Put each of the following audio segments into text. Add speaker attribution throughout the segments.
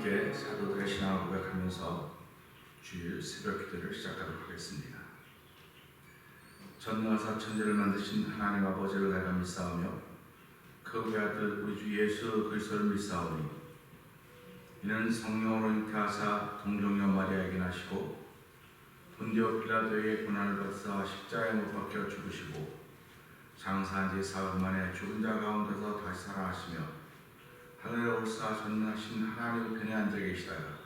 Speaker 1: 함께 사도들의 신앙을 고백하면서 주일 새벽 기도를 시작하도록 하겠습니다. 전능하사 천지를 만드신 하나님 아버지를 내가 믿사오며 그 외아들 우리 주 예수 그리스도를 믿사오니 이는 성령으로 잉태하사 동정녀 마리아에게 나시고 본디오 빌라도의 고난을 받사 십자가에 못 박혀 죽으시고 장사한 지 사흘 만에 죽은 자 가운데서 다시 살아나시며 하늘에 올사 전능하신 하나님 편에 앉아 계시다가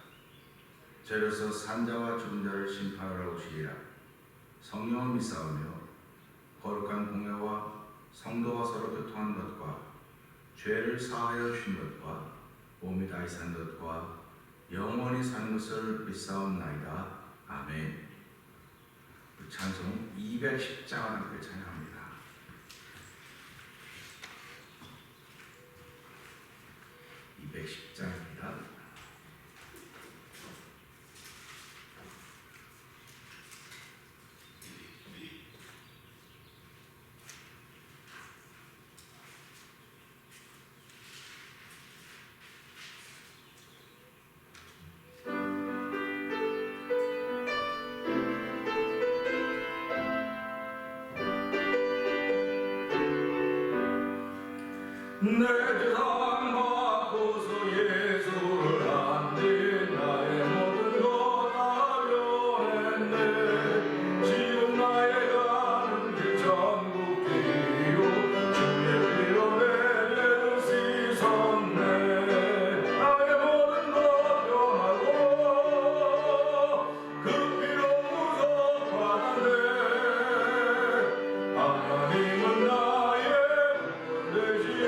Speaker 1: 저로서 산자와 죽은 자를 심판하러 오시리라. 성령을 믿사오며 거룩한 공회와 성도와 서로 교통한 것과 죄를 사하여 주신 것과 몸이 다시 산 것과 영원히 사는 것을 믿사옵나이다. 아멘. 찬송 210장을 함께 찬양합니다. 210장입니다. 내 죄상 받고서 예수를 안지 나의 모든 것 다 변했네. 지금 나의 가는 길 천국 길이요 주의 피로 내 죄를 씻었네. 나의 모든 것 변하고 그 피로 구속받았네. 하나님은 나의 구원 되시오.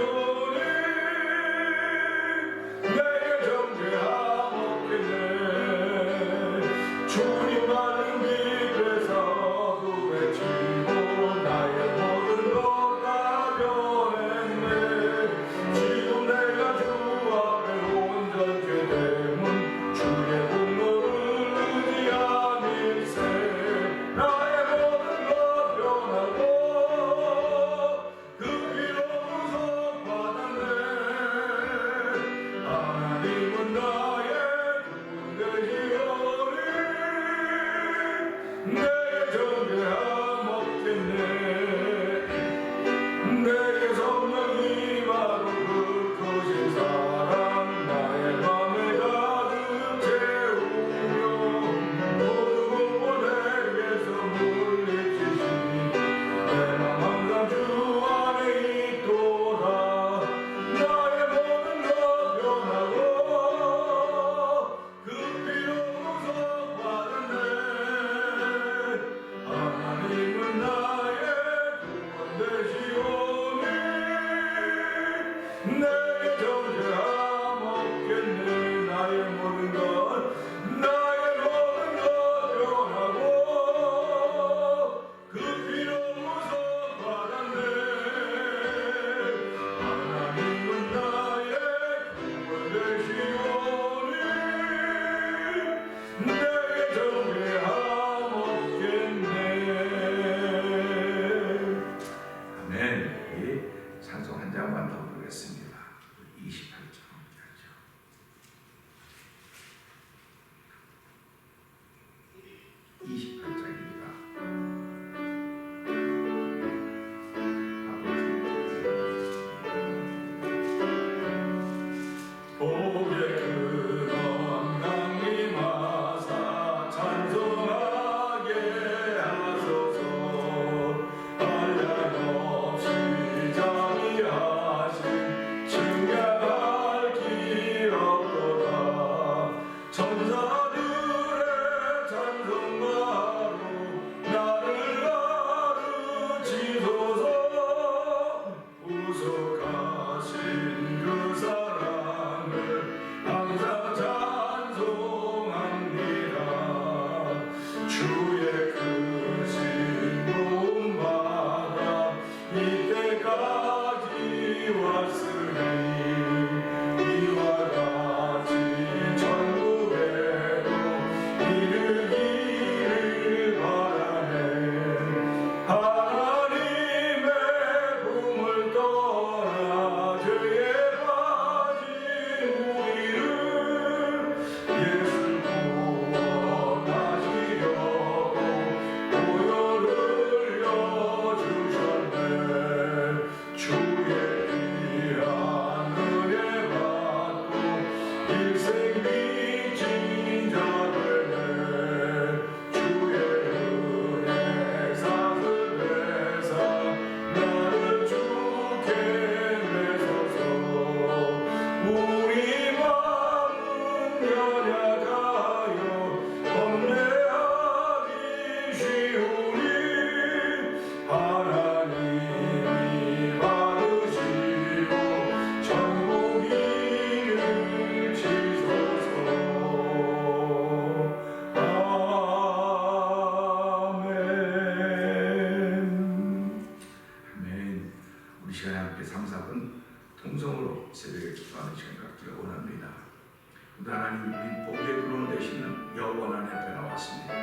Speaker 1: 원한에 변화왔습니다.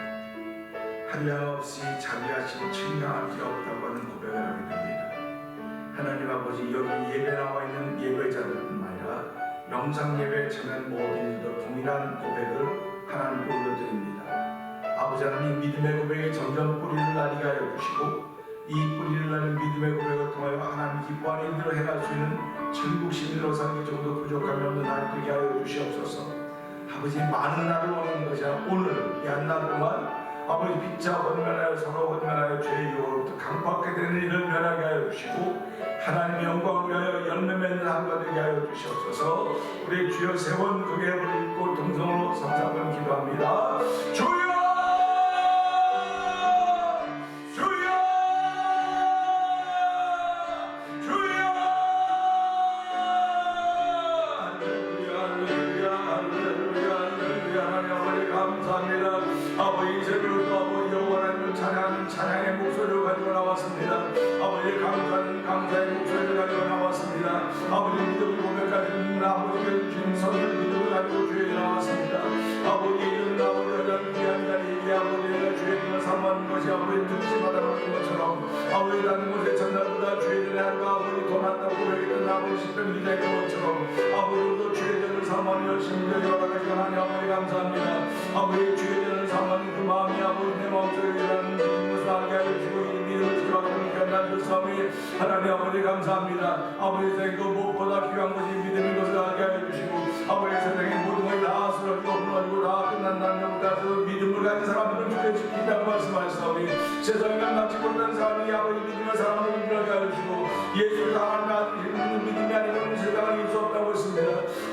Speaker 1: 한량없이 자비하시고 책망할 게 없다고 하는 고백을 하게 됩니다. 하나님 아버지, 여기 예배 나와 있는 예배자들뿐만 아니라 영상 예배에 참여한 모든 이들도 동일한 고백을 하나님께 올려드립니다. 아버지 하나님, 믿음의 고백이 점점 뿌리를 나리게 하여 주시고 이 뿌리를 나는 믿음의 고백을 통하여 하나님 기뻐하는 일들을 행할 수 있는 천국 시민으로 살기 정도 부족함이 없는 날이 되게 하여 주시옵소서. 아버지, 많은 날을 원하는 것이 아니라 오늘 이 한 날 동안 아버지 피차 번면하여 서로 번면하여 죄의 유혹으로부터 강박하게 되는 일을 면하게 하여 주시고 하나님의 영광을 위하여 열매 맺는 하루가 되게 하여 주시옵소서. 우리 주여 세원 그게 우리 동성으로 삼삼번 기도합니다. 주여! 찬양의 목소리를 가지고 나왔습니다. 아버지, 감사의 목소리를 가지고 나왔습니다. 아버지, 믿음을 고백하는 아버지의 주님 선을 믿음을 가지고 주에 나왔습니다. 아버지, 이런 아버지가 귀한 자리에 아버지가 주의 눈을 삼는 것이 아버지 특집하다 보는 것처럼 아버지 다른 곳에 전날보다 주의 전에 하루가 아버지 더 낫다고 고백했던 아버지 십병 기자의 것처럼 아버지도 주의 전을 삼는 열심히 열어가시고 하나님 아버지 감사합니다. 아버지 주의 전을 삼는 그 마음이 아버지 내 마음속에 일어나는 것을 알게 하여 주시고 이 믿음을 지켜가는 귀한 주사함이 하나님 아버지 감사합니다. 아버지 세상에 그 무엇보다 귀한 것이 믿음인 것을 알게 하여 주시고 아버지 세상에 모든 것이 다 쓰러지고 무너지고 다 끝난다는 것까지 믿음을 가진 사람들은 주께 지킨다고 말씀하셨사오니 세상에 만나지 못한 사람이 아버지 믿음의 사람을 믿게 하여 주시고 예수를 하나님 아들이시는 믿음이 아니고는 세상을 이길 수 없다고 했습니다.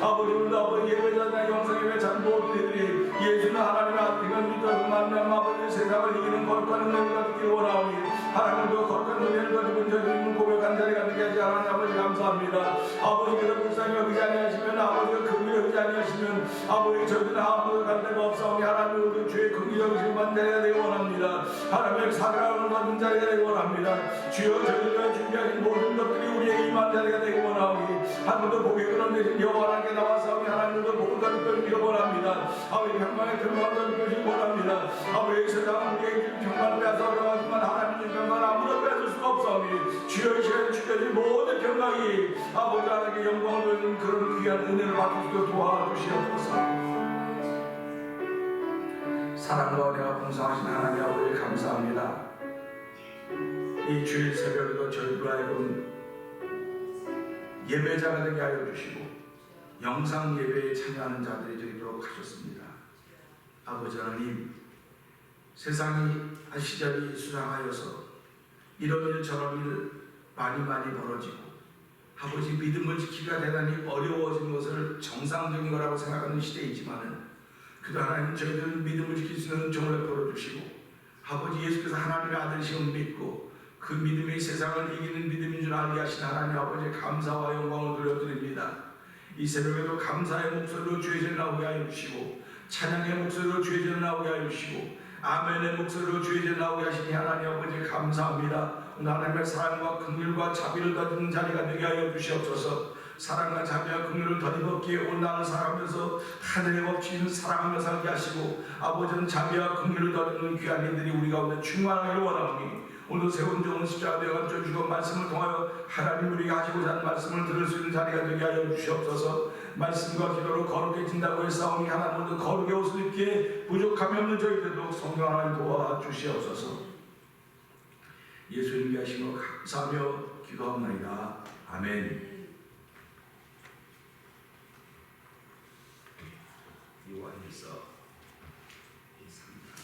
Speaker 1: 아버지, 오늘도 아버지 예배자나 영상예배 참 모든 이들이 예수는 하나님의 아들이면 믿어 만남 아버지 세상을 이기는 거룩한 은혜를 받기 원하오니 하나님도 거룩한 은혜를 가지고 저희는 고백한 자리가 되게 하지 하나님 아버지 감사합니다. 아버지께서 불쌍히 여기지 아니하시면 아버지가 긍휼히 여기지 아니하시면 아버지 저희들은 아무도 갈 데가 없사오니 하나님의 주의 긍휼히 여기시는 자리가 되기 원합니다. 하나님의 사랑을 받는 자리가 되기 원합니다. 주여 저희들과 준비하신 모든 것들이 우리에게 임한 자리가 되기 원하오니 하나님도 복에 끊어내신 여호와께 나와사오니 하나님도 복을 가득 빌기 원합니다. 아버지 평강의 평강을 주시기 원합니다. 아버지 세상은 우리에게 평강을 빼앗아 어려워하지만 하나님의 평강을 아무도 빼앗을 수가 없사오니 주여 이 시간에 주셔진 모든 평강이 아버지 하나님께 영광을 돌리는 그런 귀한 은혜를 받을 수 있도록 도와주시옵소서. 사랑과 은혜가 풍성하신 하나님 아버지 감사합니다. 이 주일 새벽에도 저희로 하여금 예배자가 되게 하여 주시고 영상 예배에 참여하는 자들이 되도록 하셨습니다. 아버지 하나님, 세상이 시절이 수상하여서 이런 일 저런 일 많이 벌어지고 아버지 믿음을 지키기가 대단히 어려워진 것을 정상적인 거라고 생각하는 시대이지만은 그도 하나님 저희들은 믿음을 지킬 수 있는 종을 베풀어 주시고 아버지 예수께서 하나님의 아들이심을 믿고 그 믿음이 세상을 이기는 믿음인 줄 알게 하신 하나님 아버지 감사와 영광을 돌려드립니다. 이 새벽에도 감사의 목소리로 주의 전을 나오게 하여 주시고 찬양의 목소리로 주의 전을 나오게 하여 주시고 아멘의 목소리로 주의 전을 나오게 하시니 하나님 아버지 감사합니다. 하나님의 사랑과 긍휼과 자비를 더듬는 자리가 되게 하여 주시옵소서. 사랑과 자비와 긍휼을 덧입었기에 온 나를 살아가면서 하늘의 법칙을 사랑하며 살게 하시고 아버지는 자비와 긍휼을 더듬는 귀한 이들이 우리 가운데 충만하기를 원하오니 오늘 세운 종은 십자가에 얹어주고 말씀을 통하여 하나님 우리가 하시고자 하는 말씀을 들을 수 있는 자리가 되게 하여 주시옵소서. 말씀과 기도로 거룩해진다고 했사오니 하나님도 거룩의 옷을 입기에 부족함이 없는 저희들도 성령 하나님 도와주시옵소서. 예수님 위하심으로 감사하며 기도합나이다. 아멘. 요한일서 3장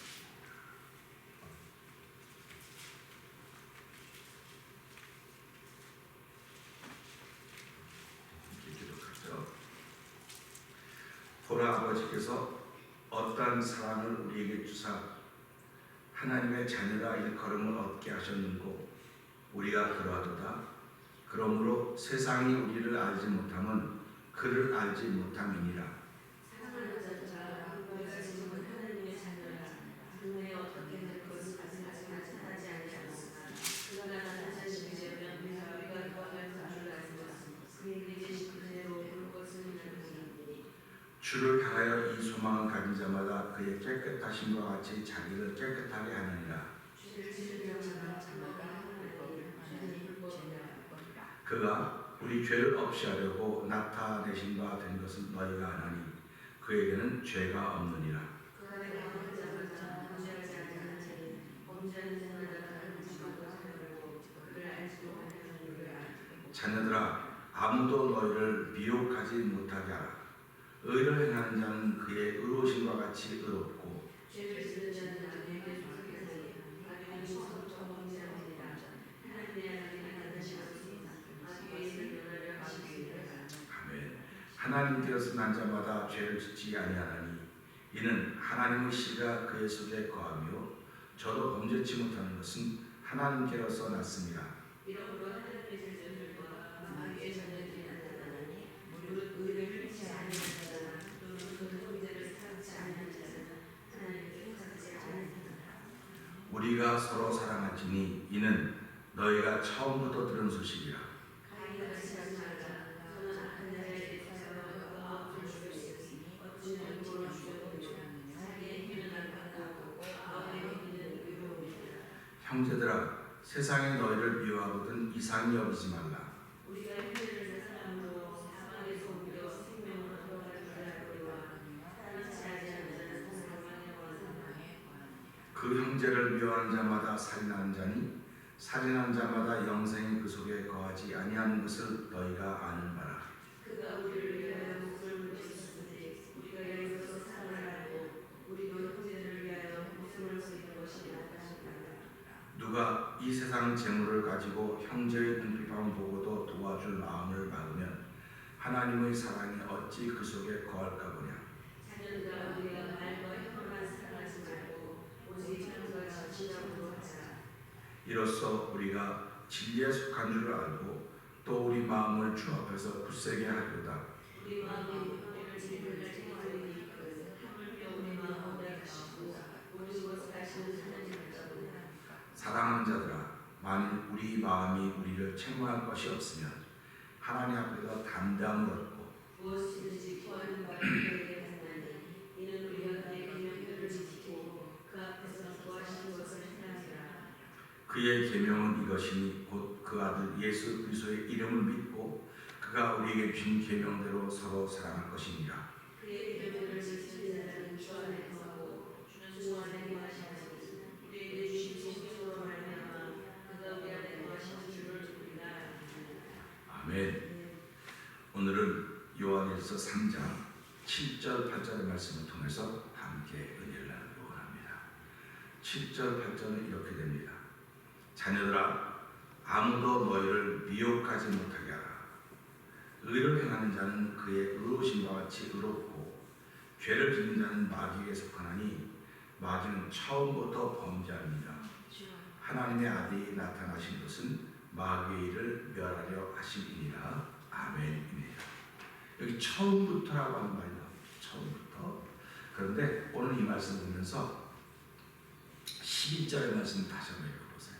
Speaker 1: 기록하죠. 보라 아버지께서 어떠한 사랑을 우리에게 주사 하나님의 자녀라 일컬음을 얻게 하셨는고 우리가 그러하도다. 그러므로 세상이 우리를 알지 못함은 그를 알지 못함이니라. 주를 향하여 이 소망을 가진 자마다 그의 깨끗하심과 같이 자기를 깨끗하게 하느니라. 그가 우리 죄를 없이 하려고 나타내신 바 된 것은 너희가 아나니 그에게는 죄가 없느니라. 자녀들아, 아무도 너희를 미혹하지 못하게 하라. 의를 행하는 자는 그의 의로우심과 같이 의롭고 아멘. 하나님께서 난 자마다 죄를 짓지 아니하나니 이는 하나님의 씨가 그의 속에 거하며 저도 범죄치 못하는 것은 하나님께로서 났습니다. 우리가 서로 사랑할지니 이는 너희가 처음부터 들은 소식이라. 형제들아, 세상이 너희를 미워하거든 이상히 여기지 말라. 그 형제를 미워하는 자마다 살인하는 자니 살인하는 자마다 영생이 그 속에 거하지 아니하는 것을 너희가 아는 바라. 그가 우리를 위하여 목숨을 쏟으셨으니 우리가 여기서 살아나고 우리도 형제를 위하여 목숨을 쏟는 것이 낫다. 누가 이 세상 재물을 가지고 형제의 궁핍함을 보고도 도와줄 마음을 막으면 하나님의 사랑이 어찌 그 속에 거할까 보냐. 자녀들아, 우리가 말과 혀만 사랑하지 말고 오직 정과 진정으로 하자. 이로써 우리가 진리에 속한 줄을 알고 또 우리 마음을 주 앞에서 굳세게 하리로다. 우리 마음이 우리를 진리를 행하리니 하물며 우리 마음을 가시고 모든 것을 하시는 하나님을 따르라. 사랑하는 자들아, 만일 우리 마음이 우리를 책망할 것이 없으면 하나님 앞에서 담대함을 얻고 무엇이든지 구하는 바를 그에게 받나니 이는 우리가 그의 계명들을 지키고 그 앞에서 구하시는 것을 행하리라. 그의 계명은 이것이니 곧 그 아들 예수 그리스도의 이름을 믿고 그가 우리에게 준 계명대로 서로 사랑할 것입니다. 그의 계명을 지키는 자는 주 안에 거하고 주는 주 안에 거하시니 우리에게 주신 성령으로 말미암아 그가 우리 안에 거하시는 줄을 우리가 압니다. 아멘. 오늘은 요한일서 3장 7절 8절의 말씀을 통해서 함께 은혜를 나누려고 합니다. 7절 8절은 이렇게 됩니다. 자녀들아, 아무도 너희를 미혹하지 못하게 하라. 의를 행하는 자는 그의 의로우심과 같이 의롭고 죄를 짓는 자는 마귀에게 속하나니 마귀는 처음부터 범죄합니다. 하나님의 아들이 나타나신 것은 마귀의 일을 멸하려 하심이니라. 아멘입니다. 여기 처음부터라고 하는 말이 나옵니다. 처음부터. 그런데 오늘 이 말씀 보면서 11절의 말씀 다시 한번 읽어보세요.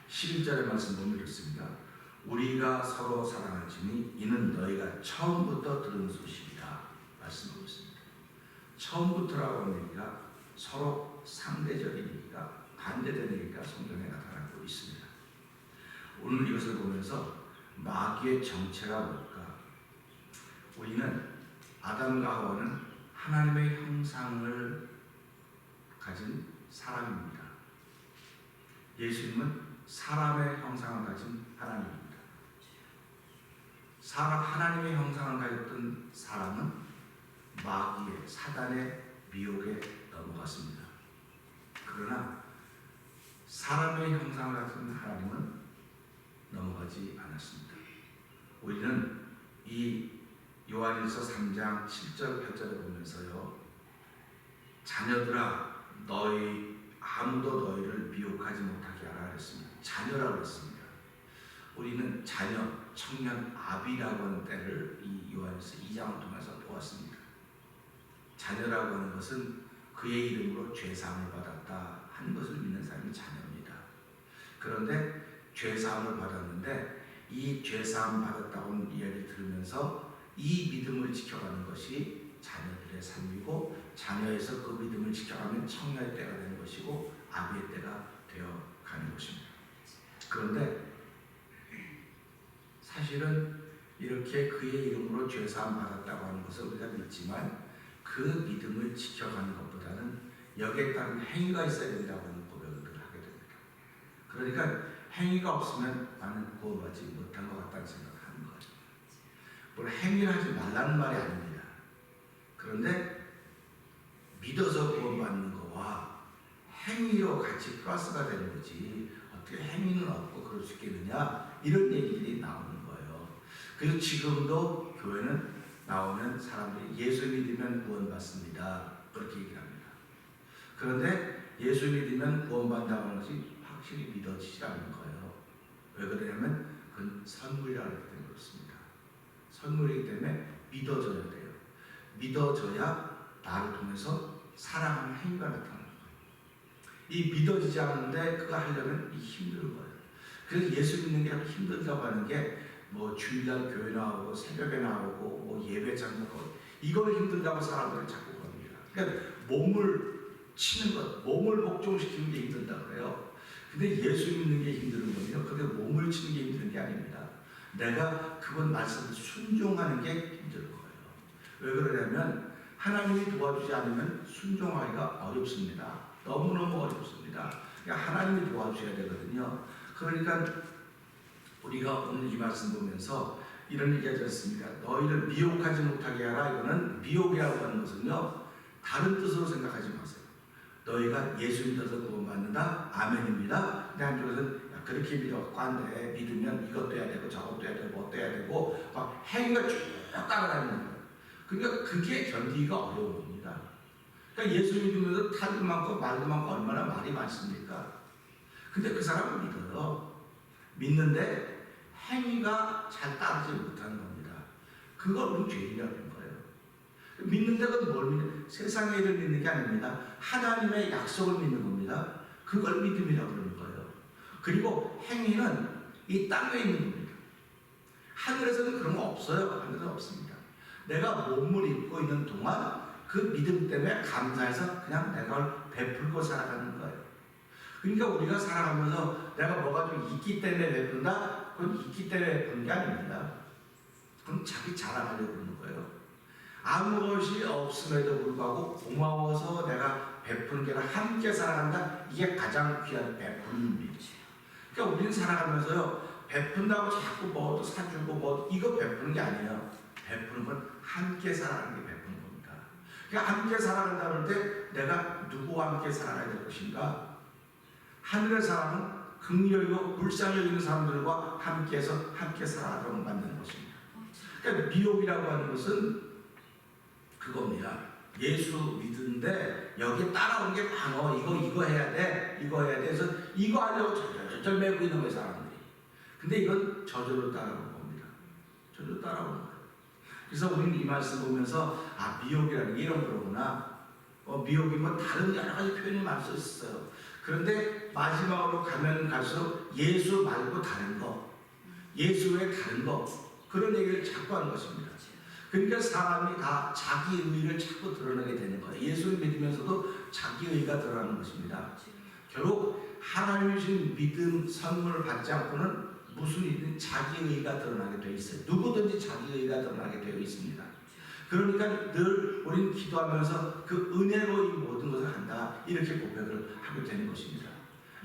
Speaker 1: 11절의 말씀 보면 이렇습니다. 우리가 서로 사랑할지니 이는 너희가 처음부터 들은 소식이다 말씀하고 있습니다. 처음부터라고 하는 얘기가 서로 상대적인 얘기가 반대되는 얘기가 성경에 나타나고 있습니다. 오늘 이것을 보면서 마귀의 정체가 뭘까? 우리는 아담과 하와는 하나님의 형상을 가진 사람입니다. 예수님은 사람의 형상을 가진 하나님입니다. 하나님의 형상을 가졌던 사람은 마귀의 사단의 미혹에 넘어갔습니다. 그러나 사람의 형상을 가진 하나님은 넘어가지 않았습니다. 우리는 이 요한일서 3장 7절 8절을 보면서요, 자녀들아 아무도 너희를 미혹하지 못하게 하라 그랬습니다. 자녀라고 했습니다. 우리는 자녀, 청년, 아비라고 하는 때를 이 요한일서 2장을 통해서 보았습니다. 자녀라고 하는 것은 그의 이름으로 죄사함을 받았다 하는 것을 믿는 사람이 자녀입니다. 그런데 죄사함을 받았는데 이 죄사함 받았다고 하는 이야기를 들으면서 이 믿음을 지켜가는 것이
Speaker 2: 자녀들의 삶이고, 자녀에서 그 믿음을 지켜가면 청년의 때가 되는 것이고 아비의 때가 되어가는 것입니다. 그런데 사실은 이렇게 그의 이름으로 죄사함 받았다고 하는 것을 우리가 믿지만 그 믿음을 지켜가는 것보다는 여기에 따른 행위가 있어야 된다고 하는 고백을 하게 됩니다. 그러니까 행위가 없으면 나는 구원받지 못한 것 같다는 생각을 하는 거죠. 물론 행위를 하지 말라는 말이 아닙니다. 그런데 믿어서 구원받는 거와 행위로 같이 플러스가 되는 거지 어떻게 행위는 없고 그럴 수 있겠느냐, 이런 얘기들이 나오는 거예요. 그래서 지금도 교회는 나오는 사람들이 예수 믿으면 구원받습니다, 그렇게 얘기를 합니다. 그런데 예수 믿으면 구원받는다는 것이 확실히 믿어지지 않는 거예요. 왜 그러냐면 그건 선물이라고 하기 때문에 그렇습니다. 선물이기 때문에 믿어져야 돼요. 믿어져야 나를 통해서 사랑하는 행위가 나타나는 거예요. 이 믿어지지 않는데 그거 하려면 힘든 거예요. 그래서 예수 믿는 게 힘들다고 하는 게 뭐 주일날 교회 나오고 새벽에 나오고 뭐 예배 참여하고 이걸 힘들다고 사람들은 자꾸 그럽니다. 그러니까 몸을 치는 것, 몸을 복종시키는 게 힘들다 그래요. 근데 예수 믿는 게 힘든 거예요. 근데 몸을 치는 게 힘든 게 아닙니다. 내가 그분 말씀을 순종하는 게 힘든 거예요. 왜 그러냐면 하나님이 도와주지 않으면 순종하기가 어렵습니다. 너무너무 어렵습니다. 그러니까 하나님이 도와주셔야 되거든요. 그러니까 우리가 오늘 이 말씀 보면서 이런 얘기가 있습니다. 너희를 미혹하지 못하게 하라. 이거는 미혹이라고 하는 것은요, 다른 뜻으로 생각하지 마세요. 너희가 예수 믿어서 구원받는다? 아멘입니다. 근데 한쪽에서는 그렇게 믿어갖고 안 돼. 믿으면 이것도 해야 되고 저것도 해야 되고 뭐 해야 되고 막 행위가 쭉 따라다니는 거예요. 그러니까 그게 견디기가 어려운 겁니다. 그러니까 예수 믿으면서 탈도 많고 말도 많고 얼마나 말이 많습니까? 근데 그 사람은 믿어요. 믿는데 행위가 잘 따르지 못하는 겁니다. 그걸 우리 죄인이라는 거예요. 믿는 데가 뭘 믿는? 세상의 일을 믿는 게 아닙니다. 하나님의 약속을 믿는 겁니다. 그걸 믿음이라고 그러는 거예요. 그리고 행위는 이 땅에 있는 겁니다. 하늘에서는 그런 거 없어요. 하늘에서는 없습니다. 내가 몸을 입고 있는 동안 그 믿음 때문에 감사해서 그냥 내가 베풀고 살아가는 거예요. 그러니까 우리가 살아가면서 내가 뭐가 좀 있기 때문에 베푼다? 그건 있기 때문에 베푸는 게 아닙니다. 그건 자기 자랑하려고 그러는 거예요. 아무것이 없음에도 불구하고 고마워서 내가 베푸는 게 아니라 함께 살아간다. 이게 가장 귀한 베푸는 일이죠. 그러니까 우리는 살아가면서요, 베푼다고 자꾸 뭐도 사주고 뭐 이거 베푸는 게 아니에요. 베푸는 건 함께 살아가는 게 베푸는 겁니다. 그러니까 함께 살아간다는 때 내가 누구와 함께 살아가야 될 것인가? 하늘의 사람은 긍휼이고 불쌍히 여기는 사람들과 함께해서 함께 살아가도록 만드는 것입니다. 그러니까 미혹이라고 하는 것은 그겁니다. 예수 믿는데 여기에 따라오는 게 많어. 이거 해야 돼. 이거 해야 돼. 그래서 이거 하려고 절절 매고 있는 거예요, 사람들이. 근데 이건 저절로 따라오는 겁니다. 저절로 따라오는 거예요. 그래서 우리는 이 말씀 보면서 미혹이라는 게 이런 거구나. 미혹이 뭐 다른 여러 가지 표현이 많이 써 있어요. 그런데 마지막으로 가면 갈수록 예수 말고 다른 거, 예수 외에 다른 거, 그런 얘기를 자꾸 하는 것입니다. 그러니까 사람이 다 자기 의의를 자꾸 드러내게 되는 거예요. 예수를 믿으면서도 자기 의의가 드러나는 것입니다. 결국 하나님이 주신 믿음 선물을 받지 않고는 무슨 일이든 자기 의의가 드러나게 되어 있어요. 누구든지 자기 의의가 드러나게 되어 있습니다. 그러니까 늘 우리는 기도하면서 그 은혜로 이 모든 것을 한다, 이렇게 고백을 하게 되는 것입니다.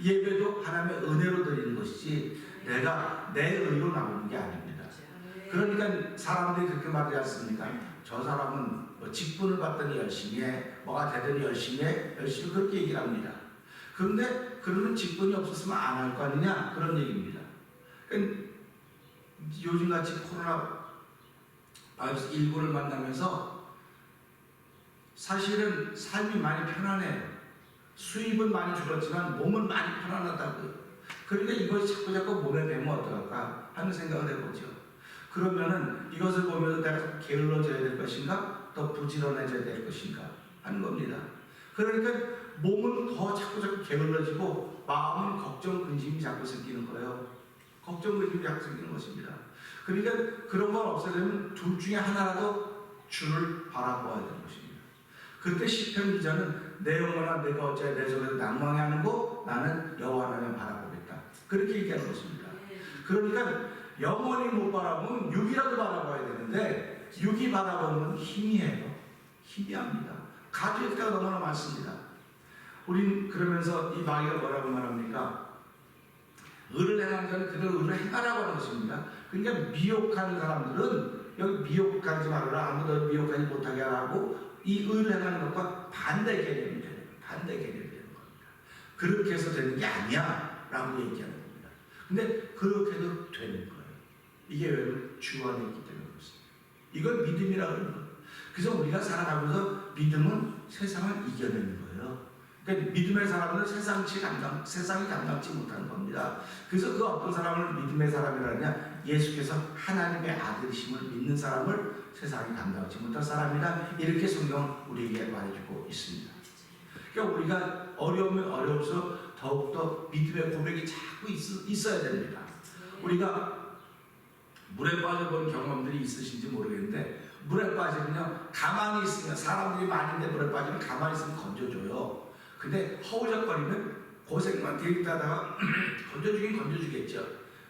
Speaker 2: 예배도 하나님의 은혜로 드리는 것이지 내가 내 의로 나오는 게 아닙니다. 그러니까 사람들이 그렇게 말하지 않습니까? 저 사람은 뭐 직분을 받더니 열심히 해, 뭐가 되더니 열심히 해, 열심히 그렇게 얘기를 합니다. 그런데 그러면 직분이 없었으면 안 할 거 아니냐, 그런 얘기입니다. 그러니까 요즘같이 코로나 바이러스 19를 만나면서 사실은 삶이 많이 편안해요. 수입은 많이 줄었지만 몸은 많이 편안하다고요. 그러니까 이것이 자꾸 몸에 배면 어떡할까 하는 생각을 해보죠. 그러면은 이것을 보면서 내가 게을러져야 될 것인가, 더 부지런해져야 될 것인가 하는 겁니다. 그러니까 몸은 더 자꾸 게을러지고 마음은 걱정, 근심이 자꾸 생기는 거예요. 걱정, 근심이 자꾸 생기는 것입니다. 그러니까 그런 걸 없애려면 둘 중에 하나라도 주를 바라보아야 되는 것입니다. 그때 시편 기자는 내 영혼아 내가 어찌하여 내 속에서 낭망해하는고 나는 여호와 하나님 바라보겠다. 그렇게 얘기하는 것입니다. 그러니까 영원히 못 바라보면 육이라도 바라봐야 되는데 육이 바라보면 희미해요. 희미합니다. 가지의 때가 너무나 많습니다. 우린 그러면서 이 마귀가 뭐라고 말합니까? 의를 행하는 자는 그대로 의를 행하라고 하는 것입니다. 그러니까 미혹하는 사람들은 여기 미혹하지 말아라, 아무도 미혹하지 못하게 하라고 이 의를 행하는 것과 반대 개념이 되는 거예요. 반대 개념이 되는 겁니다. 그렇게 해서 되는 게 아니야 라고 얘기하는 겁니다. 근데 그렇게 해도 되는 거예요. 이게 왜 주 안에 있기 때문에 그렇습니다. 이걸 믿음이라고 하는 거예요. 그래서 우리가 살아가면서 믿음은 세상을 이겨내는 거예요. 그러니까 믿음의 사람은 세상이 감당치 못하는 겁니다. 그래서 그 어떤 사람을 믿음의 사람이라냐, 예수께서 하나님의 아들이심을 믿는 사람을 세상이 감당하지 못할 사람이다, 이렇게 성경은 우리에게 말해주고 있습니다. 그러니까 우리가 어려우면 어려울수록 더욱더 믿음의 고백이 자꾸 있어야 됩니다. 우리가 물에 빠져본 경험들이 있으신지 모르겠는데, 물에 빠지면요, 가만히 있으면, 사람들이 많은데 물에 빠지면 가만히 있으면 건져줘요. 근데 허우적거리면 고생만 되겠다다가 건져주긴 건져주겠죠.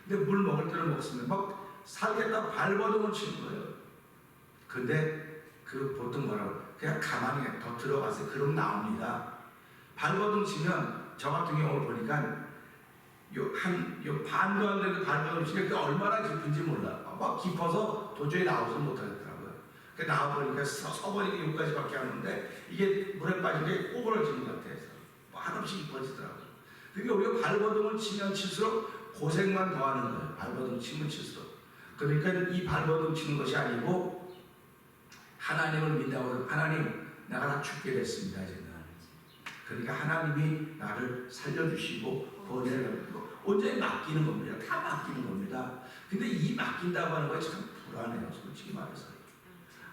Speaker 2: 근데 물 먹을 때는 먹습니다. 막 살겠다 발버둥을 치는 거예요. 근데 그 보통 뭐라고, 그냥 가만히 더 들어가서 그럼 나옵니다. 발버둥 치면, 저 같은 경우를 보니까 요 반도 안 되는 발버둥 치면 그게 얼마나 깊은지 몰라. 막 깊어서 도저히 나오지 못하겠더라고요. 그러니까 나와보니까 서버니까 여기까지밖에 안 오는데, 이게 물에 빠진 게 꼬부러지는 것 같아서 한없이 깊어지더라고요. 그러니까 우리가 발버둥을 치면 칠수록 고생만 더하는 거예요. 발버둥 치면 칠수록. 그러니까 이 발버둥 치는 것이 아니고 하나님을 믿다고, 하나님 내가 다 죽게 됐습니다 이제는. 그러니까 하나님이 나를 살려주시고 보내려고 온전히 맡기는 겁니다. 다 맡기는 겁니다. 근데 이 맡긴다고 하는 것이 참 불안해요, 솔직히 말해서.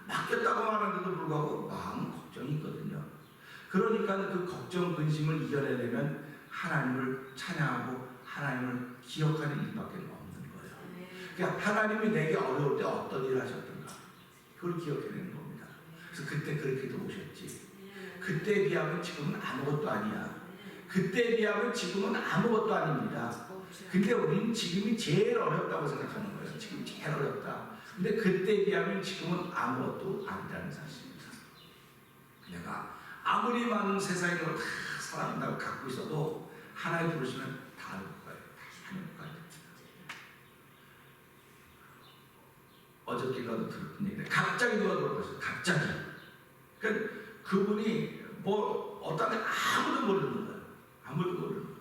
Speaker 2: 맡겼다고 말하는데도 불구하고 마음은 걱정이 있거든요. 그러니까 그 걱정, 근심을 이겨내려면 하나님을 찬양하고 하나님을 기억하는 일밖에 없는 거예요. 그러니까 하나님이 내게 어려울 때 어떤 일을 하셨던가, 그걸 기억해내는 겁니다. 그래서 그때 그렇게 도우셨지. 그때에 비하면 지금은 아무것도 아니야. 그때에 비하면 지금은 아무것도 아닙니다. 근데 우리는 지금이 제일 어렵다고 생각하는 거예요. 지금 제일 어렵다. 근데 그때에 비하면 지금은 아무것도 아니라는 사실입니다. 내가 아무리 많은 세상에 다 사랑한다고 갖고 있어도 하나님 부르시면 다 할 거예요. 다 하는 거예요. 어저께가도 들었던 얘기인데, 갑자기 누가 들어봤어요. 갑자기. 그러니까 그분이 뭐 어떤 아무도 모르는 거예요. 아무도 모르는 거예요.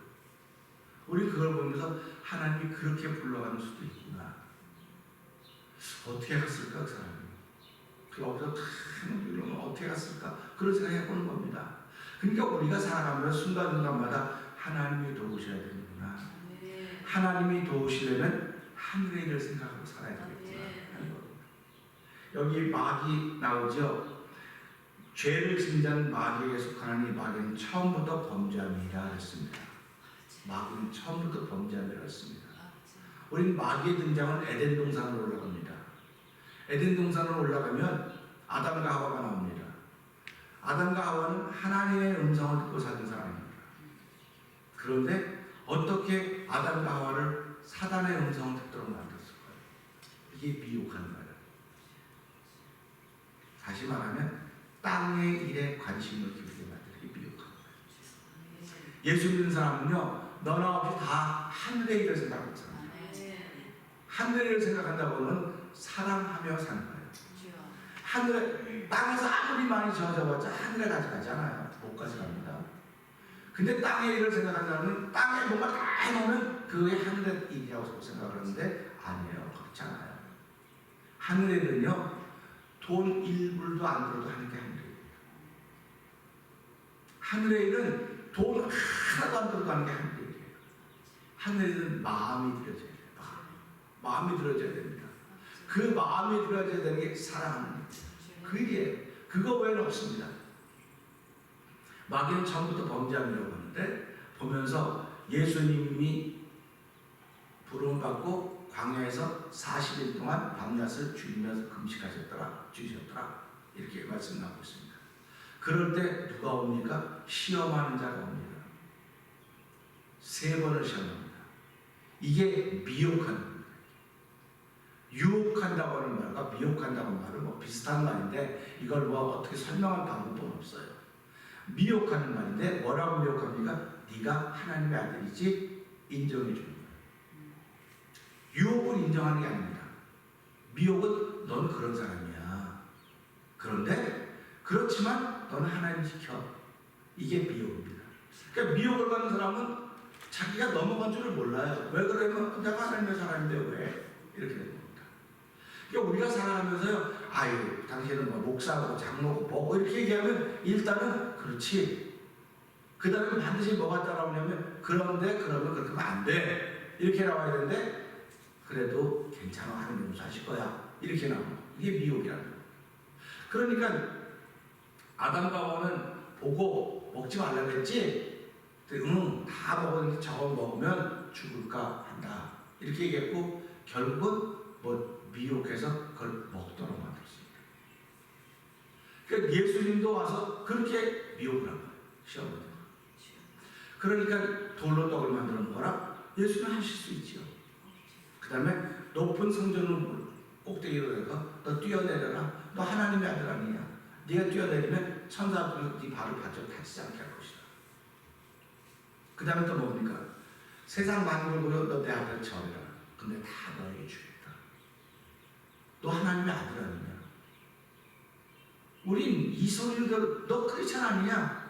Speaker 2: 우리 그걸 보면서 하나님이 그렇게 불러가는 수도 있구나. 어떻게 갔을까 그 사람이? 그러고서 이러면 어떻게 갔을까? 그런 생각 해보는 겁니다. 그러니까 우리가 살아가면서 순간순간마다 하나님이 도우셔야 되는구나. 하나님이 도우시려면 하늘의 일을 생각하고 살아야 되겠구나 하는 겁니다. 여기 마귀 나오죠. 죄를 지은 자는 마귀에게 속하나니 마귀는 처음부터 범죄함이라 했습니다. 마귀는 처음부터 범죄함이라 했습니다. 우린 마귀의 등장은 에덴 동산으로 올라갑니다. 에덴 동산으로 올라가면 아담과 하와가 나옵니다. 아담과 하와는 하나님의 음성을 듣고 사는 사람입니다. 그런데 어떻게 아담과 하와를 사단의 음성을 듣도록 만들었을까요? 이게 미혹하는 거예요. 다시 말하면 땅의 일에 관심을 기울이게 만드는 게 미혹한 거예요. 예수 믿는 사람은요, 너나 없이 다 하늘의 일을 생각하고 삽니다. 하늘의 일을 생각한다고는 사랑하며 사는 거예요. 하늘에, 땅에서 아무리 많이 저어져봤자 하늘에 가지 않아요. 못 가져갑니다. 근데 땅의 일을 생각한다면 땅에 뭔가 다 해놓으면 그게 하늘의 일이라고 생각을 하는데 아니에요. 그렇지 않아요. 하늘의 일은요, 돈 1불도 안 들어도 하는 게 하늘의 일이에요. 하늘의 일은 돈 하나도 안 들어도 하는 게 하늘의 일이에요. 하늘의 일은 마음이 들여져야 돼요. 마음이 들어져야 됩니다. 그 마음이 들어져야 되는 게 사랑하는 거예요. 그게 그거 외에는 없습니다. 마귀는 처음부터 범죄함이라고 하는데, 보면서 예수님이 부름을 받고 광야에서 40일 동안 밤낮을 줄이면서 금식하셨더라, 주셨더라. 이렇게 말씀하고 있습니다. 그럴 때 누가 옵니까? 시험하는 자가 옵니다. 3번을 시험합니다. 이게 미혹하는 겁니다. 유혹한다고 하는 말과 미혹한다고 하는 말은 뭐 비슷한 말인데 이걸 뭐 어떻게 설명할 방법은 없어요. 미혹하는 말인데 뭐라고 미혹합니까? 네가 하나님의 아들이지 인정해 주는 거예요. 유혹은 인정하는 게 아닙니다. 미혹은 넌 그런 사람이야. 그런데 그렇지만 너는 하나님 지켜. 이게 미혹입니다. 그러니까 미혹을 받는 사람은 자기가 넘어간 줄을 몰라요. 왜 그러면 내가 하나님의 사람인데 왜? 이렇게 되는 겁니다. 그러니까 우리가 살아가면서요, 아유, 당신은 뭐 목사고 장로고 뭐고 이렇게 얘기하면 일단은 그렇지. 그 다음에 반드시 뭐가 따라오냐면 그런데 그러면 그렇게 하면 안 돼. 이렇게 나와야 되는데 그래도 괜찮아. 하나님 용서하실 거야. 이렇게 나옵니다. 이게 미혹이라는 거예요. 그러니까 아담과 하와는 보고 먹지 말라고 했지. 응, 다 먹었는데 저거 먹으면 죽을까 한다. 이렇게 얘기했고 결국은 뭐 미혹해서 그걸 먹도록 만들었습니다. 그러니까 예수님도 와서 그렇게 미혹을 한 거예요. 시험을. 그러니까 돌로 떡을 만들어 먹어라. 예수는 하실 수 있죠. 그 다음에 높은 성전을 꼭대기로 내가 너 뛰어내려라. 너 하나님의 아들 아니냐. 네가 뛰어내리면 천사들은 네 발을 받쳐 다치지 않게 할 것이다. 그 다음에 또 뭡니까? 세상 만물을 보여 너 내 아들 절해라. 근데 다 너에게 주겠다. 너 하나님의 아들 아니냐. 우린 이 소리를 들어 너 크리스찬 아니냐.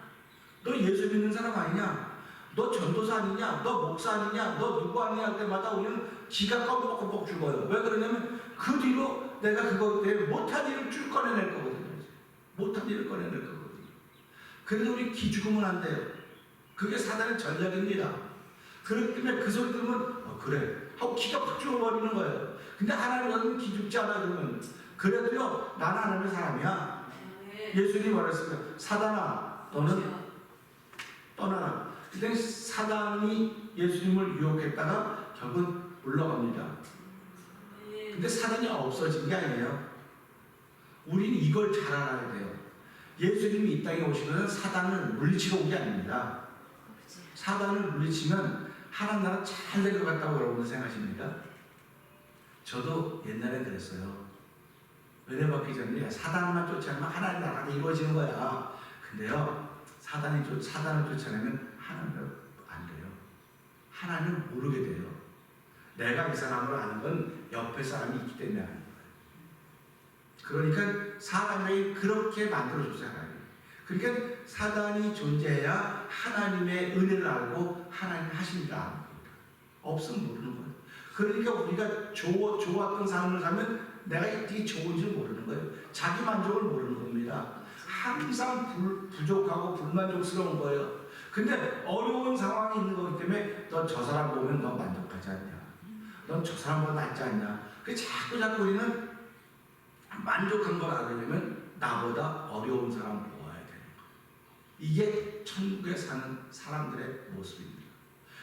Speaker 2: 너 예수 믿는 사람 아니냐. 너 전도사 아니냐. 너 목사 아니냐. 너 누구 아니냐 할 때마다 우리는 기가 꺼벅꺼벅 죽어요. 왜 그러냐면 그 뒤로 내가 그것 때문에 못한 일을 쭉 꺼내낼 거거든요. 못한 일을 꺼내낼 거거든요. 그래서 우리 기죽으면 안 돼요. 그게 사단의 전략입니다. 그렇기 때문에 그 소리 들으면 그래 하고 기가 팍 죽어버리는 거예요. 근데 하나님은 기죽지 않아. 그러면 그래도요 나는 하나님의 사람이야. 예수님이 말했습니다. 사단아 너는 떠나라. 그때 사단이 예수님을 유혹했다가 결국은 물러갑니다. 근데 사단이 없어진 게 아니에요. 우리는 이걸 잘 알아야 돼요. 예수님이 이 땅에 오시면 사단을 물리치러 온 게 아닙니다. 사단을 물리치면 하나님 나라 잘 될 것 같다고 여러분 생각하십니까? 저도 옛날에 그랬어요. 은혜 받기 전에 사단만 쫓아내면 하나님 나라가 이루어지는 거야. 근데요, 사단을 쫓아내면 하나님을 안 돼요. 하나님을 모르게 돼요. 내가 이 사람을 아는 건 옆에 사람이 있기 때문에 아는 거예요. 그러니까 사람이 그렇게 만들어줬어요. 하나님. 그러니까 사단이 존재해야 하나님의 은혜를 알고 하나님 하신다. 없으면 모르는 거예요. 그러니까 우리가 좋았던 삶을 살면 내가 이게 좋은지 모르는 거예요. 자기 만족을 모르는 겁니다. 항상 부족하고 불만족스러운 거예요. 근데 어려운 상황이 있는 거기 때문에 너 저 사람 보면 너 만족하지 않냐. 넌 저 사람보다 낫지 않냐. 그래서 자꾸 우리는 만족한 걸 알으려면 나보다 어려운 사람을 보아야 되는 거예요. 이게 천국에 사는 사람들의 모습입니다.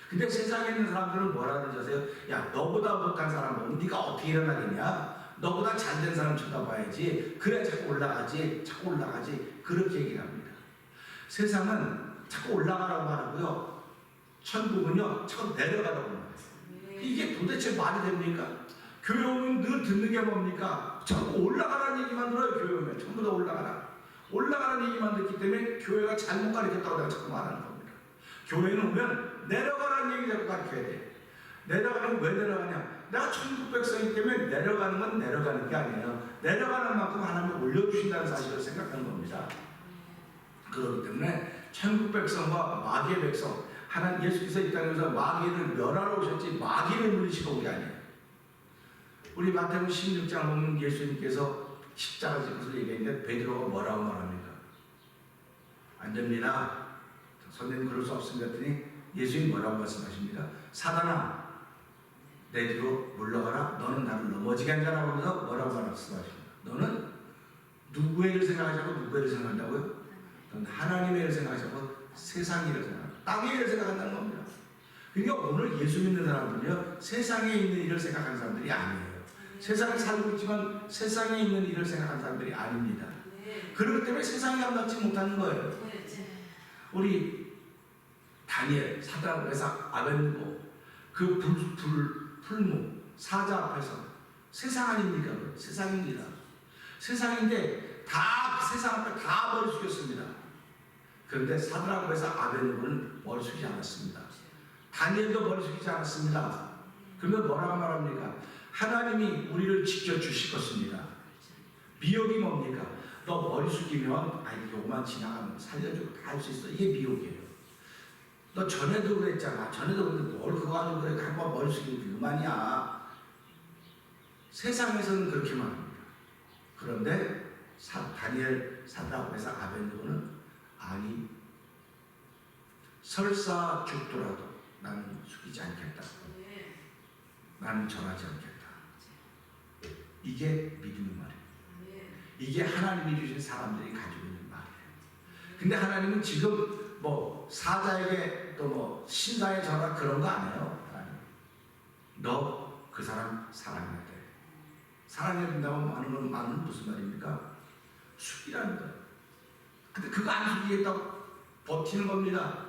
Speaker 2: 근데 세상에 있는 사람들은 뭐라는지 아세요? 야, 너보다 못한 사람 보면 네가 어떻게 일어나겠냐? 너보다 잘된 사람 쳐다봐야지. 그래 자꾸 올라가지. 그렇게 얘기를 합니다. 세상은 자꾸 올라가라고 말하고요. 천국은요 자꾸 내려가라고 말해요. 이게 도대체 말이 됩니까? 교회 오면 늘 듣는 게 뭡니까? 자꾸 올라가라는 얘기만 들어요. 교회 오면 전부 다 올라가라는 얘기만 듣기 때문에 교회가 잘못 가르쳤다고 내가 자꾸 말하는 겁니다. 교회는 오면 내려가라는 얘기 자꾸 가르쳐야 돼. 내려가는 건 왜 내려가냐? 내가 천국 백성이기 때문에 내려가는 건 내려가는 게 아니에요. 내려가는 만큼 하나님이 올려주신다는 사실을 생각하는 겁니다. 그렇기 때문에 천국 백성과 마귀의 백성, 하나님 예수께서 이 땅에서 마귀를 멸하러 오셨지 마귀를 물리치러 온 게 아니에요. 우리 마태복음 16장 보면 예수님께서 십자가 지면서 얘기했는데 베드로가 뭐라고 말합니까? 안 됩니다. 선생님 그럴 수 없습니다. 했더니 예수님이 뭐라고 말씀하십니까? 사단아 내 뒤로 물러가라. 너는 나를 넘어지게 한 자라고 하면서 뭐라고 말씀하십니까? 너는 누구의 일을 생각하지 않고 누구의 일을 생각한다고요? 너는 하나님의 일을 생각하지 않고 세상의 일을 생각한다. 땅의 일을 생각한다는 겁니다. 그러니까 오늘 예수 믿는 사람들은요 세상에 있는 일을 생각하는 사람들이 아니에요. 세상을 살고 있지만 세상에 있는 일을 생각하는 사람들이 아닙니다. 그렇기 때문에 세상에 감당치 못하는 거예요. 우리 다니엘, 사드락, 메삭, 아벳느고 그 풀무 사자 앞에서 세상 아닙니까? 세상입니다. 세상인데 다 세상 앞에 다 머리 숙였습니다. 그런데 사드락, 메삭, 아벳느고는 머리 숙이지 않았습니다. 다니엘도 머리 숙이지 않았습니다. 그러면 뭐라고 말합니까? 하나님이 우리를 지켜주실 것입니다. 미혹이 뭡니까? 너 머리 숙이면 아니 요거만 지나가면 살려주고 다 할 수 있어. 이게 미혹이에요. 너 전에도 그랬잖아. 전에도 그랬는데 뭘 그거 가지고 그래. 한번 머리 숙이면 그만이야. 세상에서는 그렇게 말합니다. 그런데 다니엘, 사드락, 메삭, 아벳느고는 아니 설사 죽더라도 나는 숙이지 않겠다. 나는 절하지 않겠다. 이게 믿음의 말이에요. 이게 하나님이 주신 사람들이 가지고 있는 말이에요. 근데 하나님은 지금 뭐 사자에게 또 뭐 신당에 전화 그런 거 안 해요. 너 그 사람 사랑해야 돼. 사랑해야 된다고 말은 무슨 말입니까? 숙이라는 거예요. 근데 그거 안 숙이겠다고 버티는 겁니다.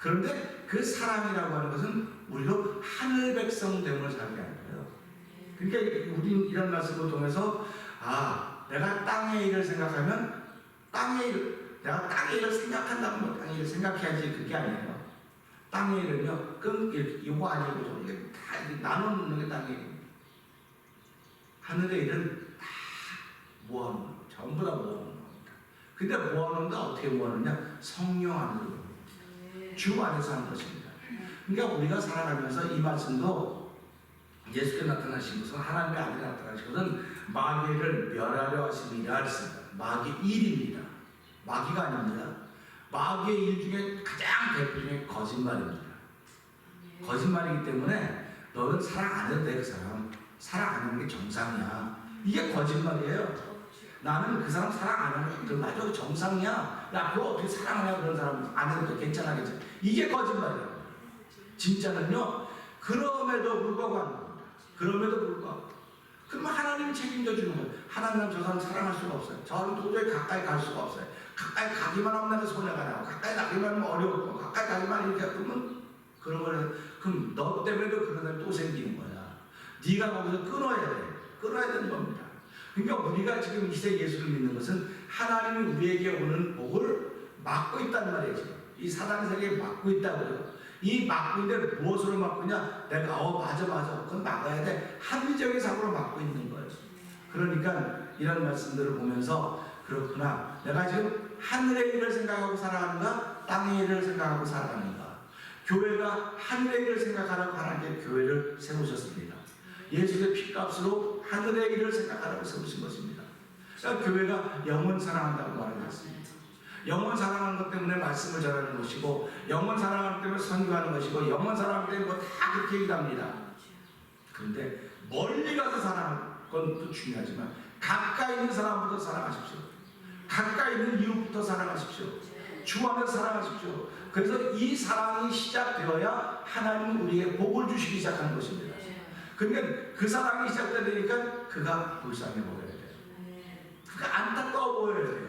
Speaker 2: 그런데 그 사랑이라고 하는 것은 우리로 하늘 백성 됨을 살게 하는 거예요. 그러니까 우리는 이런 말씀을 통해서 내가 땅의 일을 생각하면 내가 땅의 일을 생각한다면 뭐 땅의 일을 생각해야지 그게 아니에요. 땅의 일은요, 이거 아니고 이게 다 나눠놓는 게 땅의 일입니다. 하늘의 일은 다 모아놓는 거, 전부 다 모아놓는 겁니다. 근데 모아놓는다 어떻게 모아놓냐? 성령 안으로 주 안에서 하는 것입니다. 그러니까 우리가 살아가면서 이 말씀도 예수께 나타나신 것은 하나님의 아들이 나타나신 것은 마귀를 멸하려 하심이라 했습니다. 마귀 일입니다. 마귀가 아닙니다. 마귀의 일 중에 가장 대표 중에 거짓말입니다. 거짓말이기 때문에 너는 사랑 안 해도 돼. 그 사람 사랑 안 하는 게 정상이야. 이게 거짓말이에요. 나는 그 사람 사랑 안 하는 게 맞아 정상이야. 야 그거 어떻게 사랑하냐 그런 사람 안 해도 돼. 괜찮아. 이게 거짓말이에요. 진짜는요. 그럼에도 불구하고 하는 겁니다. 그럼에도 불구하고. 그러면 하나님이 책임져 주는 거예요. 하나님은 저 사람 사랑할 수가 없어요. 저는 도저히 가까이 갈 수가 없어요. 가까이 가기만 하면 내가 손해가 나고 가까이 가기만 하면 어려웠고 가까이 가기만 이렇게 하면 그런 거는 그럼 너 때문에도 그런 사람이 또 생기는 거야. 네가 거기서 끊어야 되는 겁니다. 그러니까 우리가 지금 이세 예수를 믿는 것은 하나님이 우리에게 오는 복을 막고 있단 말이에요. 지금 이 사단의 세계에 막고 있다고요. 이 막고 있는데 무엇으로 막고 있냐? 내가 맞아 그건 막아야 돼. 합리적인 사고로 막고 있는 거예요. 그러니까 이런 말씀들을 보면서 그렇구나. 내가 지금 하늘의 일을 생각하고 살아가는가? 땅의 일을 생각하고 살아가는가? 교회가 하늘의 일을 생각하라고 하나님께 교회를 세우셨습니다. 예수의 피값으로 하늘의 일을 생각하라고 세우신 것입니다. 그러니까 교회가 영혼 사랑한다고 말했습니다. 영혼 사랑하는 것 때문에 말씀을 전하는 것이고 영혼 사랑하는 것 때문에 선교하는 것이고 영혼 사랑하는 것 때문에 뭐 다 그렇게 얘기합니다. 그런데 멀리 가서 사랑하는 건 중요하지만 가까이 있는 사람부터 사랑하십시오. 가까이 있는 이웃부터 사랑하십시오. 주 안에서 사랑하십시오. 그래서 이 사랑이 시작되어야 하나님은 우리에게 복을 주시기 시작하는 것입니다. 그러니까 그 사랑이 시작되니까 그가 불쌍해 보여야 돼요. 그가 안타까워 보여야 돼요.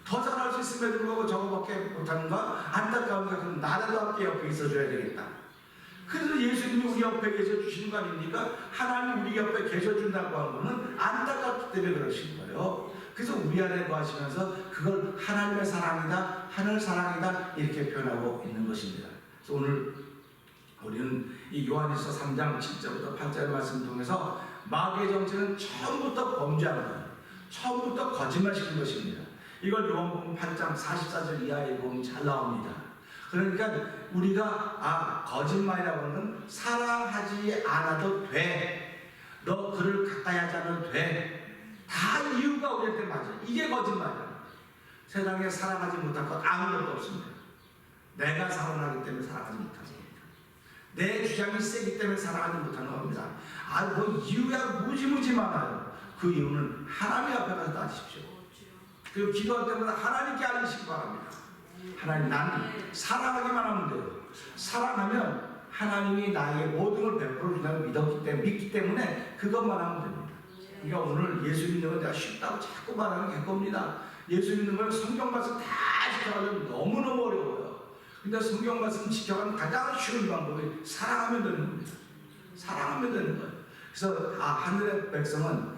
Speaker 2: 더 잘할 수 있음에도 불구하고 저거밖에 못하는가? 안타까우니까 그럼 나라도 함께 옆에 있어줘야 되겠다. 그래서 예수님이 우리 옆에 계셔 주시는 거 아닙니까? 하나님 우리 옆에 계셔 준다고 하는 거는 안타깝기 때문에 그러신 거예요. 그래서 우리 안에 거하시면서 그걸 하나님의 사랑이다, 하늘 사랑이다 이렇게 표현하고 있는 것입니다. 그래서 오늘 우리는 이 요한일서 3장 7절부터 8절의 말씀을 통해서 마귀의 정체는 처음부터 범죄한 거예요. 처음부터 거짓말시킨 것입니다. 이걸 요한복음 8장 44절 이하에 보면 잘 나옵니다. 그러니까 우리가 거짓말이라고 하는 사랑하지 않아도 돼. 너 그를 가까이 하지 않아도 돼. 다 이유가 우리한테 맞아요. 이게 거짓말이야. 세상에 사랑하지 못할 것 아무것도 없습니다. 내가 사랑하기 때문에 사랑하지 못하는 겁니다. 내 주장이 세기 때문에 사랑하지 못하는 겁니다. 뭐 이유야 무지무지 많아요. 그 이유는 하나님 앞에 가서 따지십시오. 그리고 기도할 때마다 하나님께 알리시기 바랍니다. 하나님, 나는 사랑하기만 하면 돼요. 사랑하면 하나님이 나에게 모든 걸 베풀어 준다고 믿기 때문에 그것만 하면 됩니다. 그러니까 오늘 예수 믿는 건 내가 쉽다고 자꾸 말하는 게 겁니다. 예수 믿는 걸 성경 말씀 다 지켜가려면 너무너무 어려워요. 근데 성경 말씀 지켜가는 가장 쉬운 방법이 사랑하면 되는 겁니다. 사랑하면 되는 거예요. 그래서 하늘의 백성은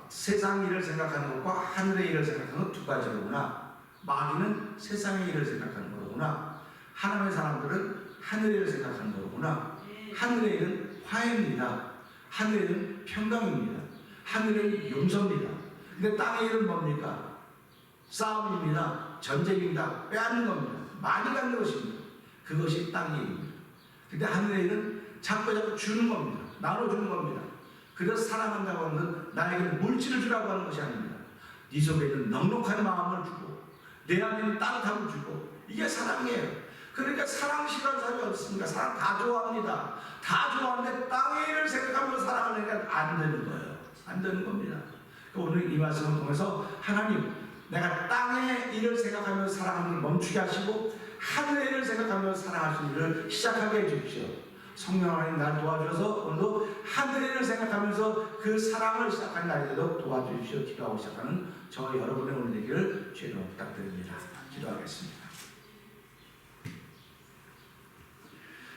Speaker 2: 세상 일을 생각하는 것과 하늘의 일을 생각하는 것 두 가지로구나. 마귀는 세상의 일을 생각하는 거로구나. 하나님의 사람들은 하늘의 일을 생각하는 거로구나. 하늘의 일은 화해입니다. 하늘의 일은 평강입니다. 하늘의 일은 용서입니다. 근데 땅의 일은 뭡니까? 싸움입니다. 전쟁입니다. 빼앗는 겁니다. 많이 갖는 것입니다. 그것이 땅의 일입니다. 근데 하늘의 일은 자꾸 주는 겁니다. 나눠주는 겁니다. 그래서 사랑한다고 하는 건 나에게 물질을 주라고 하는 것이 아닙니다. 네 속에 있는 넉넉한 마음을 주고 내 안에 있는 따뜻함을 주고 이게 사랑이에요. 그러니까 사랑 싫어하는 사람이 없습니까? 사랑 다 좋아합니다. 다 좋아하는데 땅의 일을 생각하면서 사랑하려니까 안 되는 거예요. 안 되는 겁니다. 오늘 이 말씀을 통해서 하나님, 내가 땅의 일을 생각하면서 사랑하는 걸 멈추게 하시고 하늘의 일을 생각하면서 사랑하시는 일을 시작하게 해주십시오. 성령 하나님 날 도와주셔서 오늘도 하늘의 일을 생각하면서 그 사랑을 시작하는 날이 되도록 도와주십시오. 기도하고 시작하는 저 여러분의 오늘 되기를 주의로 부탁드립니다. 기도하겠습니다.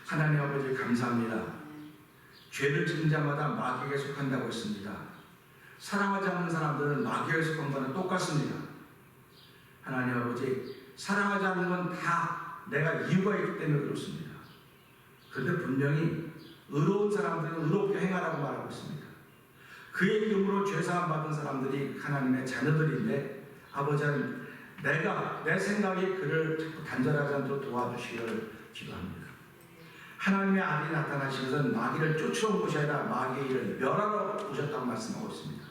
Speaker 2: 하나님 아버지 감사합니다. 죄를 짓는 자마다 마귀에게 속한다고 했습니다. 사랑하지 않는 사람들은 마귀에게 속한 것과 똑같습니다. 하나님 아버지, 사랑하지 않는 건 다 내가 이유가 있기 때문에 그렇습니다. 그런데 분명히 의로운 사람들은 의롭게 행하라고 말하고 있습니다. 그의 이름으로 죄사함 받은 사람들이 하나님의 자녀들인데 아버지 하나님, 내가 내 생각이 그를 자꾸 단절하지 않도록 도와주시기를 기도합니다. 하나님의 아들이 나타나신 것은 마귀를 쫓아온 것이 아니라 마귀의 일을 멸하러 오셨다고 말씀하고 있습니다.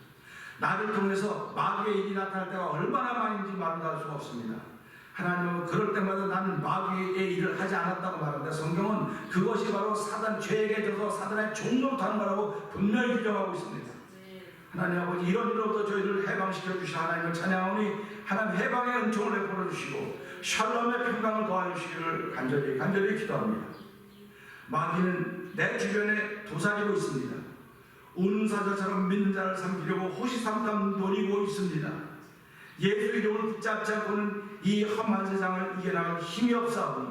Speaker 2: 나를 통해서 마귀의 일이 나타날 때가 얼마나 많은지 말할 수가 없습니다. 하나님은 그럴 때마다 나는 마귀의 일을 하지 않았다고 말합니다. 성경은 그것이 바로 사단, 죄에게 들어서 사단의 종노릇하는 거라고 분명히 규정하고 있습니다. 하나님 아버지, 이런 일로부터 저희를 해방시켜 주신 하나님을 찬양하오니 하나님 해방의 은총을 베풀어 주시고 샬롬의 평강을 도와주시기를 간절히 기도합니다. 마귀는 내 주변에 도사리고 있습니다. 우는 사자처럼 믿는 자를 삼키려고 호시탐탐 노리고 있습니다. 예수 이름을 붙잡지 않고는 이 험한 세상을 이겨나갈 힘이 없사오니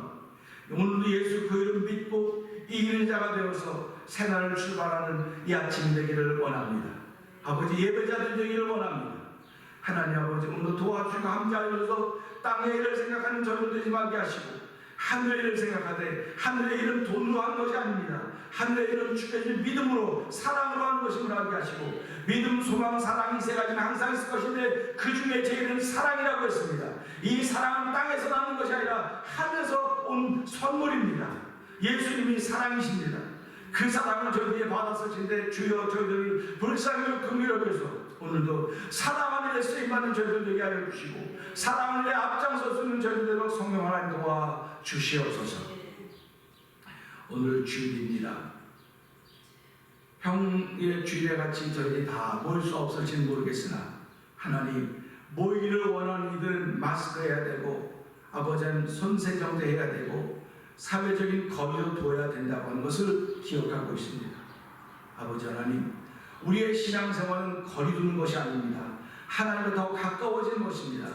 Speaker 2: 오늘도 예수 그 이름 믿고 이기는 자가 되어서 새날을 출발하는 이 아침이 되기를 원합니다. 아버지, 예배자들 되기를 원합니다. 하나님 아버지, 오늘도 도와주시고 함께하여 주셔서 땅의 일을 생각하는 저들 되지 말게 하시고 하늘의 일을 생각하되 하늘의 일은 돈으로 하는 것이 아닙니다. 하늘의 일은 주께 줄 믿음으로 사랑으로 하는 것임을 알게 하시고 믿음, 소망, 사랑 이 세 가지는 항상 있을 것인데 그 중에 제일은 사랑이라고 했습니다. 이 사랑은 땅에서 나는 것이 아니라 하늘에서 온 선물입니다. 예수님이 사랑이십니다. 그 사랑을 저희들이 받았을텐데 주여 저희들을 불쌍히 긍휼히 여겨서 오늘도 사랑하는 데 쓰임받는 저희들 되게 하여 주시고 사랑을 내 앞장서 쓰는 저희들로 성령 하나님 도와 주시옵소서. 오늘 주일입니다. 평일의 주일에 같이 저희들이 다 모일 수 없을지는 모르겠으나 하나님, 모이기를 원하는 이들은 마스크해야 되고 아버지는 손세정제해야 되고 사회적인 거리도 둬야 된다고 하는 것을 기억하고 있습니다. 아버지 하나님, 우리의 신앙생활은 거리 두는 것이 아닙니다. 하나님과 더 가까워지는 것입니다.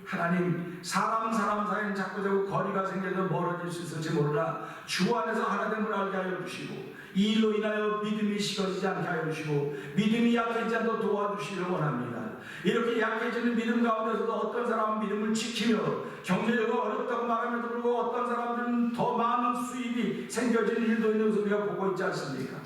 Speaker 2: 하나님, 사람 사이는 자꾸 거리가 생겨서 멀어질 수 있을지 몰라 주 안에서 하나됨을 알게 하여 주시고 이 일로 인하여 믿음이 식어지지 않게 하여 주시고 믿음이 약해지지 않도록 도와주시기를 원합니다. 이렇게 약해지는 믿음 가운데서도 어떤 사람은 믿음을 지키며 경제적으로 어렵다고 말하면서 불구하고 어떤 사람들은 더 많은 수입이 생겨지는 일도 있는 것을 우리가 보고 있지 않습니까?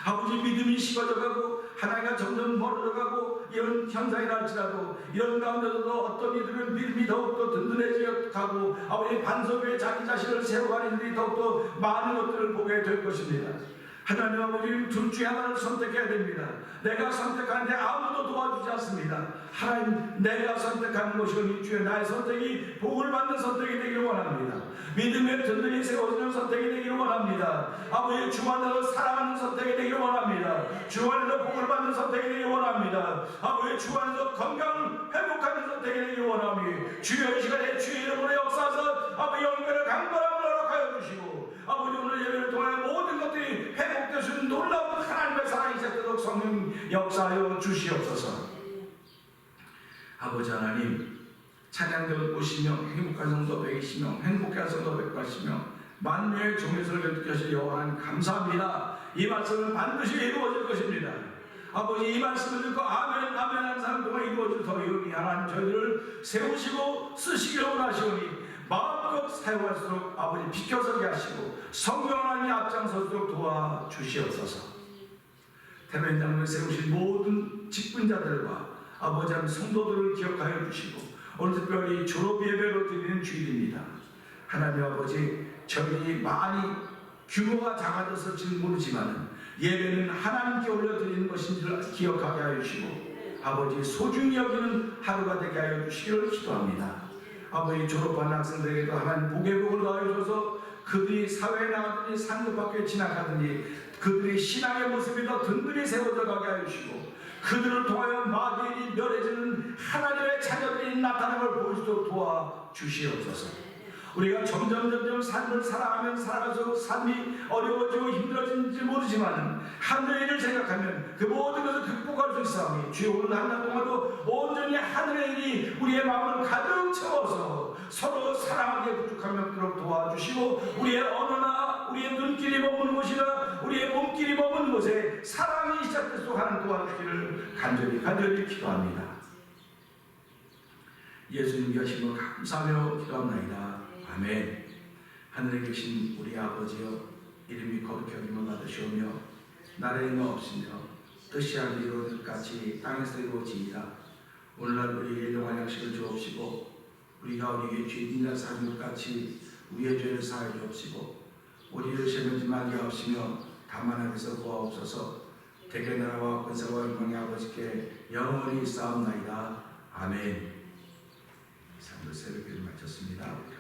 Speaker 2: 아버지, 믿음이 식어져가고 하나님과 점점 멀어져가고 이런 현상이라 할지라도 이런 가운데서도 어떤 이들은 믿음이 더욱더 든든해져가고 아버지 반석 위에 자기 자신을 세워가는 일이 더욱더 많은 것들을 보게 될 것입니다. 하나님 아버지, 둘 중에 하나를 선택해야 됩니다. 내가 선택하는데 아무도 도와주지 않습니다. 하나님, 내가 선택하는 것이 주의 나의 선택이 복을 받는 선택이 되기를 원합니다. 믿음의 든든히 세워지는 선택이 되기를 원합니다. 아버지, 주 안에서 사랑하는 선택이 되기를 원합니다. 주 안에서 복을 받는 선택이 되기를 원합니다. 아버지, 주 안에서 건강을 회복하는 선택이 되기를 원하니 주여 이 시간에 주의 이름으로 역사하셔서 아버지 영광을 강건함을 허락하여 주시고 아버지, 오늘 예배를 통해 모든 것들이 회복되시는 놀라운 하나님의 사랑이 시작되도록 성령 역사하여 주시옵소서. 아버지 하나님, 찬양들 50명, 행복한 성도 120명, 행복한 성도 180명, 만명의 종에서를 뵙게 하실 여호와 하나님 감사합니다. 이 말씀은 반드시 이루어질 것입니다. 아버지, 이 말씀을 듣고 아멘 아멘 하는 사람 동안 이루어질 하나님 저희들을 세우시고 쓰시기를 원하시오니 마음껏 사용할수록 아버지 비켜서게 하시고 성령 하나님이 앞장서도록 도와주시옵소서. 태면장을 세우신 모든 직분자들과 아버지 하나님 성도들을 기억하여 주시고 오늘 특별히 졸업 예배로 드리는 주일입니다. 하나님 아버지, 저희들이 많이 규모가 작아졌을지는 모르지만 예배는 하나님께 올려드리는 것인지를 기억하게 하여 주시고 아버지 소중히 여기는 하루가 되게 하여 주시기를 기도합니다. 아버지, 졸업한 학생들에게도 하나님 복의 복을 더하여 주셔서 그들이 사회에 나가든지 상급학교에 진학하든지 그들의 신앙의 모습이 더 든든히 세워져 가게 하여 주시고 그들을 통하여 마귀인이 멸해지는 하나님의 자녀들이 나타남을 보여주도록 도와주시옵소서. 우리가 점점 삶을 살아가면 살아갈수록 삶이 어려워지고 힘들어지는지 모르지만 하늘의 일을 생각하면 그 모든 것을 극복할 수 있사오니 주여, 오늘 한 날 동안도 온전히 하늘의 일이 우리의 마음을 가득 채워서 서로 사랑하게 부족함이 없도록 도와주시고 우리의 언어나 우리의 눈길이 머무는 곳이나 우리의 몸길이 머무는 곳에 사랑이 시작되도록 하는 도와주기를 간절히 기도합니다. 예수님 계심을 감사하며 기도합나이다. 아멘. 하늘에 계신 우리 아버지여, 이름이 거룩히 여김을 받으시오며 나라의 임하 없으며 뜻이 하늘에 이루어질 같이 땅에서 이루어지이다. 오늘날 우리에게 일용할 양식을 주옵시고 우리가 우리에게 죄인 자 사는 것 같이 우리의 죄를 사하여 주옵시고 우리를 시험하지 말게 하옵시며 다만 악에서 구하옵소서. 대개 나라와 권세와 영광의 아버지께 영원히 쌓옵나이다. 아멘. 3부 새벽기를 마쳤습니다.